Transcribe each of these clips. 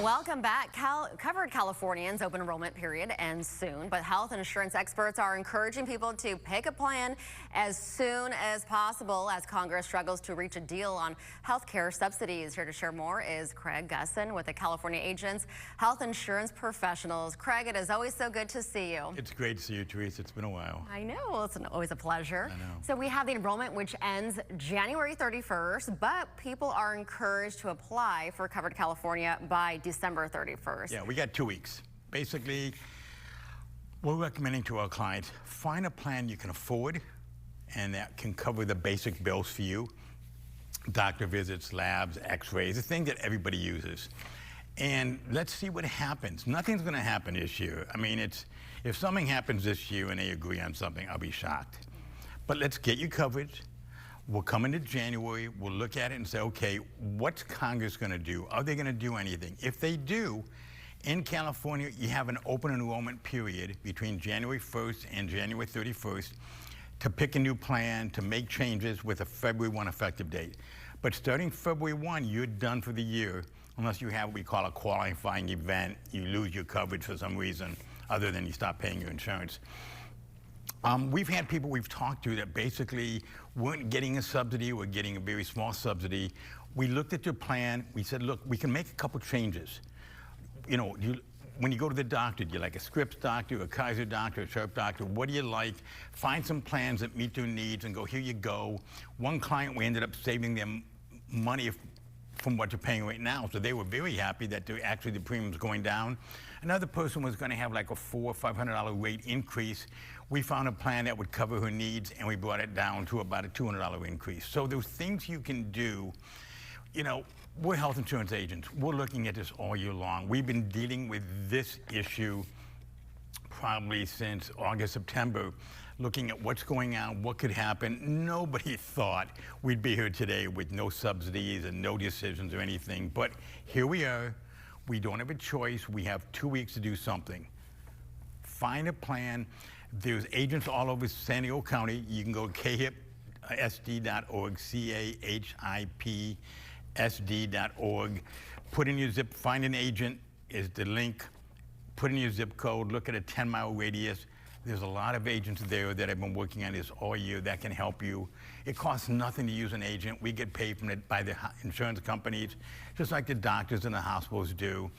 Welcome back. Covered Californians' open enrollment period ends soon, but health insurance experts are encouraging people to pick a plan as soon as possible as Congress struggles to reach a deal on health care subsidies. Here to share more is Craig Gussin with the California Agents Health Insurance Professionals. Craig, it is always so good to see you. It's great to see you, Teresa. It's been a while. I know. It's always a pleasure. I know. So we have the enrollment, which ends January 31st, but people are encouraged to apply for Covered California by December 31st. Yeah, we got 2 weeks. Basically, we're recommending to our clients, find a plan you can afford and that can cover the basic bills for you. Doctor visits, labs, x-rays, the thing that everybody uses. And let's see what happens. Nothing's gonna happen this year. I mean, if something happens this year and they agree on something, I'll be shocked. But let's get you coverage. We'll come into January, we'll look at it and say, okay, what's Congress gonna do? Are they gonna do anything? If they do, in California, you have an open enrollment period between January 1st and January 31st to pick a new plan, to make changes with a February 1 effective date. But starting February 1, you're done for the year, unless you have what we call a qualifying event. You lose your coverage for some reason, other than you stop paying your insurance. We've had people we've talked to that basically weren't getting a subsidy or getting a very small subsidy. We looked at their plan. We said, look, we can make a couple changes. You know, when you go to the doctor, do you like a Scripps doctor, a Kaiser doctor, a Sharp doctor? What do you like? Find some plans that meet their needs and go, here you go. One client, we ended up saving them money from what you're paying right now. So they were very happy that actually the premium's going down. Another person was going to have like a $400 or $500 rate increase. We found a plan that would cover her needs, and we brought it down to about a $200 increase. So there's things you can do. You know, we're health insurance agents. We're looking at this all year long. We've been dealing with this issue probably since August, September, looking at what's going on, what could happen. Nobody thought we'd be here today with no subsidies and no decisions or anything, but here we are. We don't have a choice. We have 2 weeks to do something. Find a plan. There's agents all over San Diego County. You can go to CAHIPSD.org, CAHIPSD.org. Put in your zip, find an agent is the link. Put in your zip code, look at a 10-mile radius. There's a lot of agents there that have been working on this all year that can help you. It costs nothing to use an agent. We get paid from it by the insurance companies, just like the doctors and the hospitals do.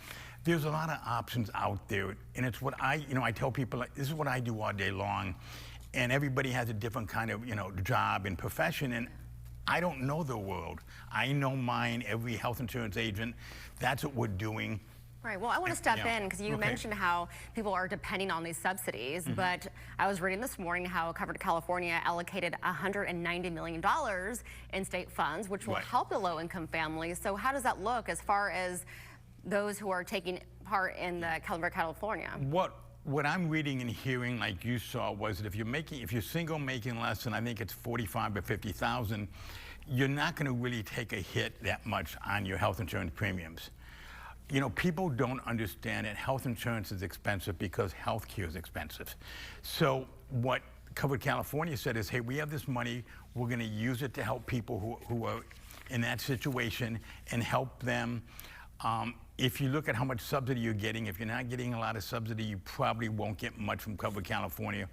There's a lot of options out there, and it's what I tell people, like, this is what I do all day long, and everybody has a different kind of, job and profession, and I don't know the world. I know mine, every health insurance agent, that's what we're doing. Right. Well, I want to step in because you mentioned how people are depending on these subsidies, but I was reading this morning how Covered California allocated $190 million in state funds, which will help the low-income families. So how does that look as far as those who are taking part in the Covered California? What I'm reading and hearing, like you saw, was that if you're single making less than, I think it's 45 or 50,000, you're not going to really take a hit that much on your health insurance premiums. You know, people don't understand that health insurance is expensive because health care is expensive. So what Covered California said is, hey, we have this money, we're going to use it to help people who are in that situation and help them. If you look at how much subsidy you're getting, if you're not getting a lot of subsidy, you probably won't get much from Covered California.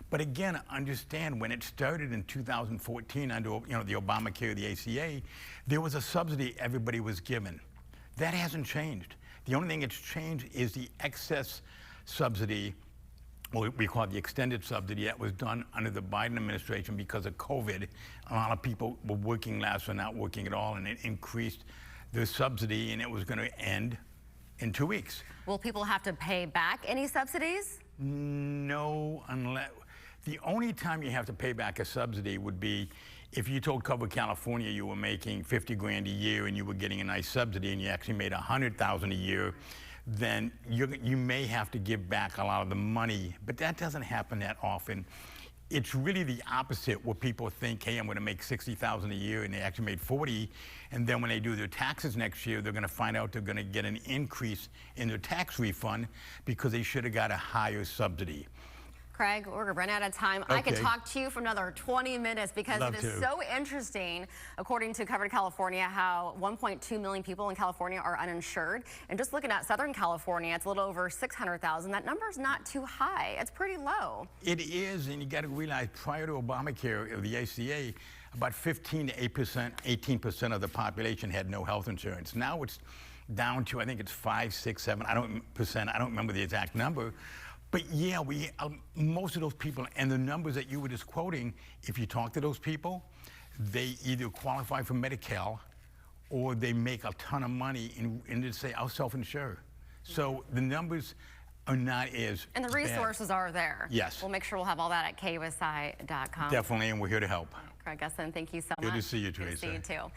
But again, understand, when it started in 2014 under the Obamacare, the ACA, there was a subsidy everybody was given. That hasn't changed. The only thing that's changed is the excess subsidy, or we call it the extended subsidy, that was done under the Biden administration because of COVID. A lot of people were working less or not working at all, and it increased the subsidy, and it was going to end in 2 weeks. Will people have to pay back any subsidies? No, unless the only time you have to pay back a subsidy would be if you told Covered California you were making 50 grand a year and you were getting a nice subsidy and you actually made 100,000 a year, then you may have to give back a lot of the money, but that doesn't happen that often. It's really the opposite, where people think, hey, I'm going to make 60,000 a year, and they actually made 40, and then when they do their taxes next year, they're going to find out they're going to get an increase in their tax refund because they should have got a higher subsidy. Craig, we're running out of time. I could Okay. talk to you for another 20 minutes because Love it is to. so interesting, according to Covered California, how 1.2 million people in California are uninsured. And just looking at Southern California, it's a little over 600,000. That number's not too high. It's pretty low. It is, and you got to realize prior to Obamacare, the ACA, about 15 to 18% of the population had no health insurance. Now it's down to, I think it's 5, 6, 7, I don't remember the exact number. But yeah, most of those people, and the numbers that you were just quoting, if you talk to those people, they either qualify for Medi-Cal or they make a ton of money and they say, I'll self-insure. So the numbers are not as And the resources are there. Yes. We'll make sure we'll have all that at KUSI.com. Definitely, and we're here to help. Craig Gussin, thank you so much. Good to see you, Good to Teresa. see you too.